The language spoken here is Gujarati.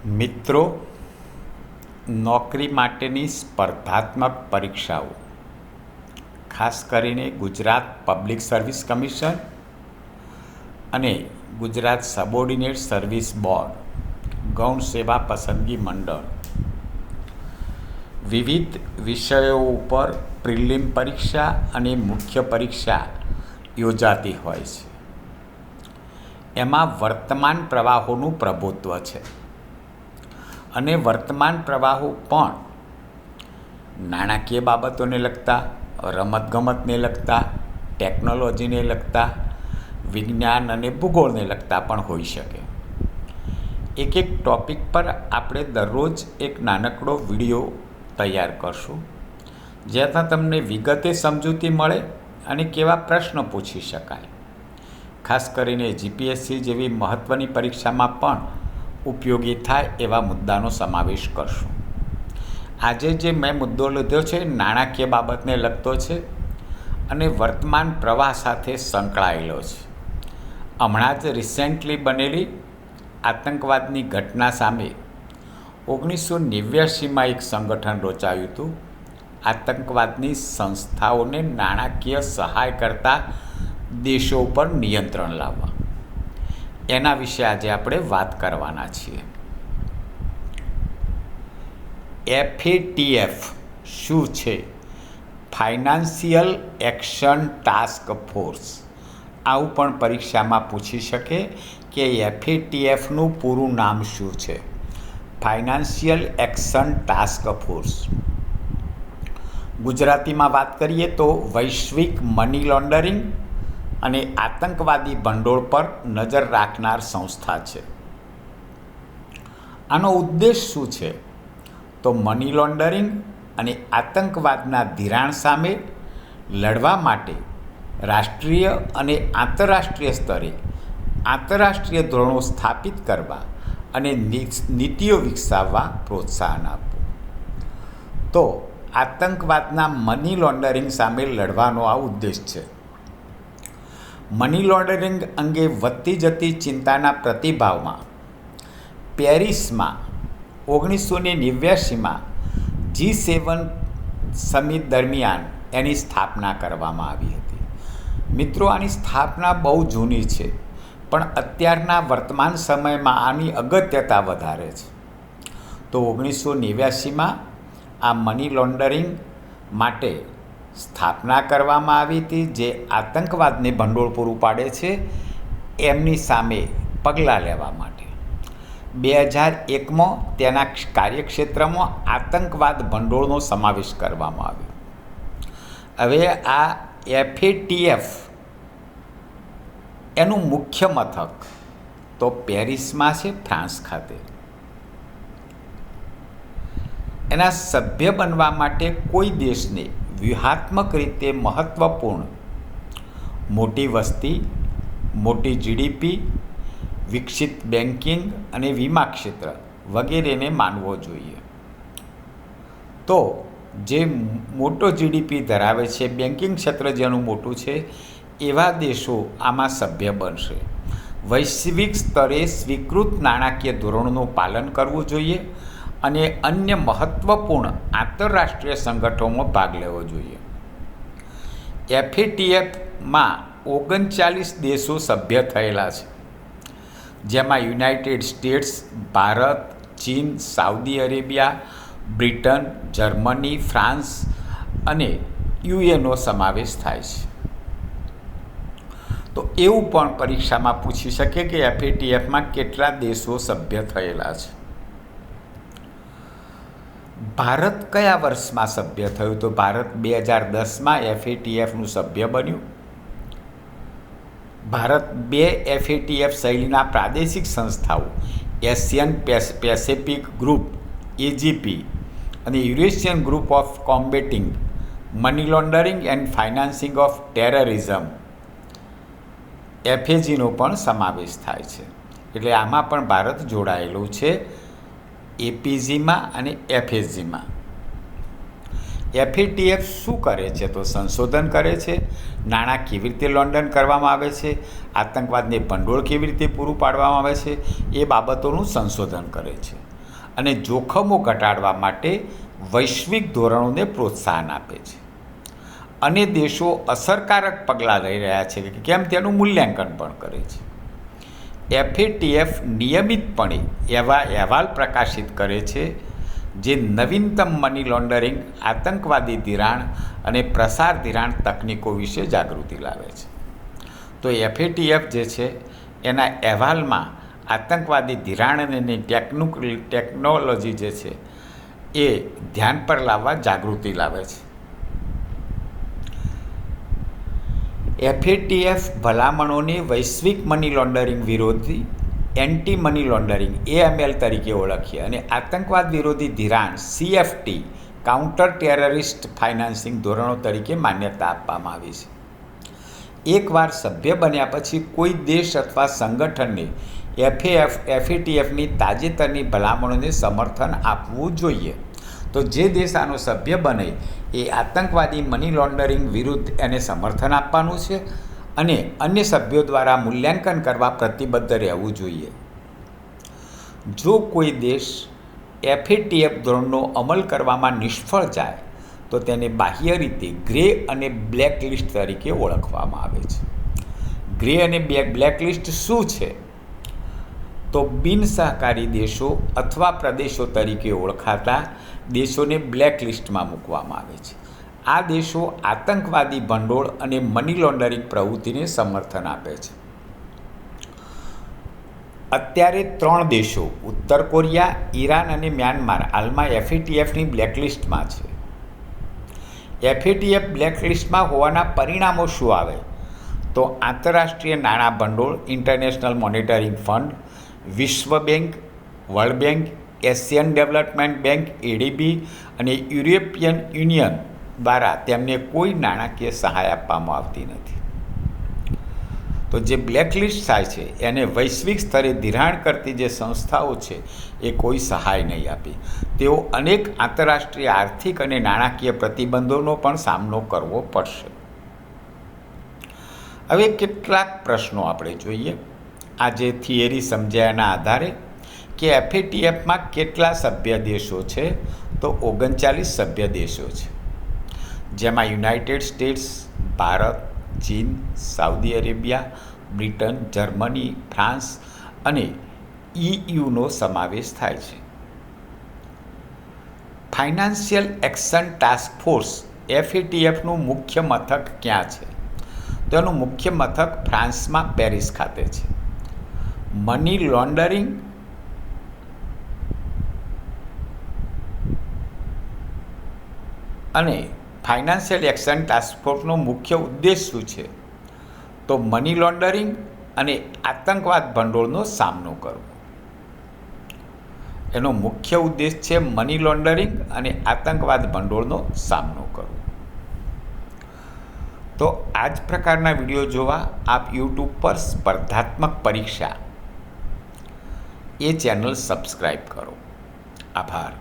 મિત્રો, નોકરી માટેની સ્પર્ધાત્મક પરીક્ષાઓ, ખાસ કરીને ગુજરાત પબ્લિક સર્વિસ કમિશન અને ગુજરાત સબોર્ડિનેટ સર્વિસ બોર્ડ, ગૌણ સેવા પસંદગી મંડળ વિવિધ વિષયો ઉપર પ્રિલિમ પરીક્ષા અને મુખ્ય પરીક્ષા યોજાતી હોય છે. એમાં વર્તમાન પ્રવાહોનું પ્રભુત્વ છે અને વર્તમાન પ્રવાહો પણ નાણાકીય બાબતોને લગતા, રમતગમતને લગતા, ટેકનોલોજીને લગતા, વિજ્ઞાન અને ભૂગોળને લગતા પણ હોઈ શકે. એક એક ટૉપિક પર આપણે દરરોજ એક નાનકડો વિડીયો તૈયાર કરશું, જેથી તમને વિગતે સમજૂતી મળે અને કેવા પ્રશ્નો પૂછી શકાય. ખાસ કરીને જીપીએસસી જેવી મહત્ત્વની પરીક્ષામાં પણ ઉપયોગી થાય એવા મુદ્દાનો સમાવેશ કરશું. આજે જે મેં મુદ્દો લીધો છે નાણાકીય બાબતને લગતો છે અને વર્તમાન પ્રવાહ સાથે સંકળાયેલો છે. હમણાં જ રિસેન્ટલી બનેલી આતંકવાદની ઘટના સામે 1989માં એક સંગઠન રચાયું હતું, આતંકવાદની સંસ્થાઓને નાણાકીય સહાય કરતા દેશો ઉપર નિયંત્રણ લાવવા. એના વિશે આજે આપણે વાત કરવાના છીએ. FATF શું છે? Financial action task force. આવું પણ પરીક્ષામાં પૂછી શકે કે FATFનું પૂરું નામ શું છે? Financial action task force. ગુજરાતીમાં વાત કરીએ તો વૈશ્વિક મની લોન્ડરિંગ અને આતંકવાદી ભંડોળ પર નજર રાખનાર સંસ્થા છે. આનો ઉદ્દેશ શું છે? તો મની લોન્ડરિંગ અને આતંકવાદના ધિરાણ સામે લડવા માટે રાષ્ટ્રીય અને આંતરરાષ્ટ્રીય સ્તરે આંતરરાષ્ટ્રીય ધોરણો સ્થાપિત કરવા અને નીતિઓ વિકસાવવા પ્રોત્સાહન આપવું. તો આતંકવાદના મની લોન્ડરિંગ સામે લડવાનો આ ઉદ્દેશ છે. મની લોન્ડરિંગ અંગે વધતી જતી ચિંતાના પ્રતિભાવમાં પેરિસમાં 1989માં G7 સમિટ દરમિયાન એની સ્થાપના કરવામાં આવી હતી. મિત્રો, આની સ્થાપના બહુ જૂની છે, પણ અત્યારના વર્તમાન સમયમાં આની અગત્યતા વધારે છે. તો 1989માં આ મની લોન્ડરિંગ માટે સ્થાપના કરવામાં આવી હતી, જે આતંકવાદને ભંડોળ પૂરું પાડે છે એમની સામે પગલાં લેવા માટે. 2001માં તેના કાર્યક્ષેત્રમાં આતંકવાદ ભંડોળનો સમાવેશ કરવામાં આવ્યો. હવે આ FATF એનું મુખ્ય મથક તો પેરિસમાં છે, ફ્રાન્સ ખાતે. એના સભ્ય બનવા માટે કોઈ દેશને વ્યૂહાત્મક રીતે મહત્ત્વપૂર્ણ મોટી વસ્તી, મોટી GDP, વિકસિત બેન્કિંગ અને વીમા ક્ષેત્ર વગેરેને માનવો જોઈએ. તો જે મોટો GDP ધરાવે છે, બેન્કિંગ ક્ષેત્ર જેનું મોટું છે, એવા દેશો આમાં સભ્ય બનશે. વૈશ્વિક સ્તરે સ્વીકૃત નાણાકીય ધોરણોનું પાલન કરવું જોઈએ અને અન્ય મહત્ત્વપૂર્ણ આંતરરાષ્ટ્રીય સંગઠનોમાં ભાગ લેવો જોઈએ. FATFમાં 39 દેશો સભ્ય થયેલા છે, જેમાં યુનાઇટેડ સ્ટેટ્સ, ભારત, ચીન, Saudi Arabia, Britain, Germany, France અને UAEનો સમાવેશ થાય છે. તો એવું પણ પરીક્ષામાં પૂછી શકે કે FATFમાં કેટલા દેશો સભ્ય થયેલા છે. ભારત કયા વર્ષમાં સભ્ય થયું? તો ભારત 2010માં FATFનું સભ્ય બન્યું. ભારત 2 FATF શૈલીના પ્રાદેશિક સંસ્થાઓ એશિયન પેસિફિક ગ્રુપ AGP અને Eurasian group of combating money laundering and financing of terrorism FAGનો પણ સમાવેશ થાય છે. એટલે આમાં પણ ભારત જોડાયેલું છે, APGમાં અને FAGમાં. FATF શું કરે છે? તો સંશોધન કરે છે, નાણાં કેવી રીતે લોન્ડન કરવામાં આવે છે, આતંકવાદને ભંડોળ કેવી રીતે પૂરું પાડવામાં આવે છે, એ બાબતોનું સંશોધન કરે છે. અને જોખમો ઘટાડવા માટે વૈશ્વિક ધોરણોને પ્રોત્સાહન આપે છે અને દેશો અસરકારક પગલાં લઈ રહ્યા છે કે કેમ તેનું મૂલ્યાંકન પણ કરે છે. FATF નિયમિતપણે એવા અહેવાલ પ્રકાશિત કરે છે જે નવીનતમ મની લોન્ડરિંગ, આતંકવાદી ધિરાણ અને પ્રસાર ધિરાણ તકનીકો વિશે જાગૃતિ લાવે છે. તો FATF જે છે એના અહેવાલમાં આતંકવાદી ધિરાણ અને ટેકનોલોજી જે છે એ ધ્યાન પર લાવવા જાગૃતિ લાવે છે. FATF ભલામણોને વૈશ્વિક મની લોન્ડરિંગ વિરોધી એન્ટી મની લોન્ડરિંગ AML તરીકે ઓળખીએ અને આતંકવાદ વિરોધી ધિરાણ CFT કાઉન્ટર ટેરરિસ્ટ ફાઇનાન્સિંગ ધોરણો તરીકે માન્યતા આપવામાં આવી છે. એકવાર સભ્ય બન્યા પછી કોઈ દેશ અથવા સંગઠનને FATFની તાજેતરની ભલામણોને સમર્થન આપવું જોઈએ. તો જે દેશ આનો સભ્ય બને એ આતંકવાદી મની લોન્ડરિંગ વિરુદ્ધ એને સમર્થન આપવાનું છે અને અન્ય સભ્યો દ્વારા મૂલ્યાંકન કરવા પ્રતિબદ્ધ રહેવું જોઈએ. જો કોઈ દેશ FATF ધોરણનો અમલ કરવામાં નિષ્ફળ જાય તો તેને બાહ્ય રીતે ગ્રે અને બ્લેક લિસ્ટ તરીકે ઓળખવામાં આવે છે. ગ્રે અને બ્લેક લિસ્ટ શું છે? તો બિનસહકારી દેશો અથવા પ્રદેશો તરીકે ઓળખાતા દેશોને બ્લેક લિસ્ટમાં મૂકવામાં આવે છે. આ દેશો આતંકવાદી ભંડોળ અને મની લોન્ડરિંગ પ્રવૃત્તિને સમર્થન આપે છે. અત્યારે 3 દેશો ઉત્તર કોરિયા, ઈરાન અને મ્યાનમાર હાલમાં FATFની બ્લેકલિસ્ટમાં છે. FATF બ્લેકલિસ્ટમાં હોવાના પરિણામો શું આવે? તો આંતરરાષ્ટ્રીય નાણાં ભંડોળ, ઇન્ટરનેશનલ મોનિટરિંગ ફંડ, વિશ્વ bank, world bank, Asian development bank ADB અને યુરોપિયન યુનિયન દ્વારા તેમને કોઈ નાણાકીય સહાય આપવામાં આવતી નથી. તો જે બ્લેકલિસ્ટ થાય છે એને વૈશ્વિક સ્તરે ધિરાણ કરતી જે સંસ્થાઓ છે એ કોઈ સહાય નહીં આપે. તેઓ અનેક આંતરરાષ્ટ્રીય આર્થિક અને નાણાકીય પ્રતિબંધોનો પણ સામનો કરવો પડશે. હવે કેટલાક પ્રશ્નો આપણે જોઈએ. આ જે થિયરી સમજ્યાના આધારે કે FATFમાં કેટલા સભ્ય દેશો છે? તો 39 સભ્ય દેશો છે, જેમાં યુનાઇટેડ સ્ટેટ્સ, ભારત, ચીન, Saudi Arabia, Britain, Germany, France અને EUનો સમાવેશ થાય છે. ફાઇનાન્શિયલ એક્શન ટાસ્ક ફોર્સ FATFનું મુખ્ય મથક ક્યાં છે? તો એનું મુખ્ય મથક ફ્રાન્સમાં પેરિસ ખાતે છે. મની લોન્ડરિંગ અને ફાઇનાન્શિયલ એક્શન ટાસ્ક ફોર્સનો મુખ્ય ઉદ્દેશ શું છે? તો મની લોન્ડરિંગ અને આતંકવાદ ભંડોળનો સામનો કરવો. એનો મુખ્ય ઉદ્દેશ છે મની લોન્ડરિંગ અને આતંકવાદ ભંડોળનો સામનો કરવો. તો આ જ પ્રકારના વિડીયો જોવા આપ YouTube પર સ્પર્ધાત્મક પરીક્ષા એ ચેનલ સબસ્ક્રાઈબ કરો. આભાર.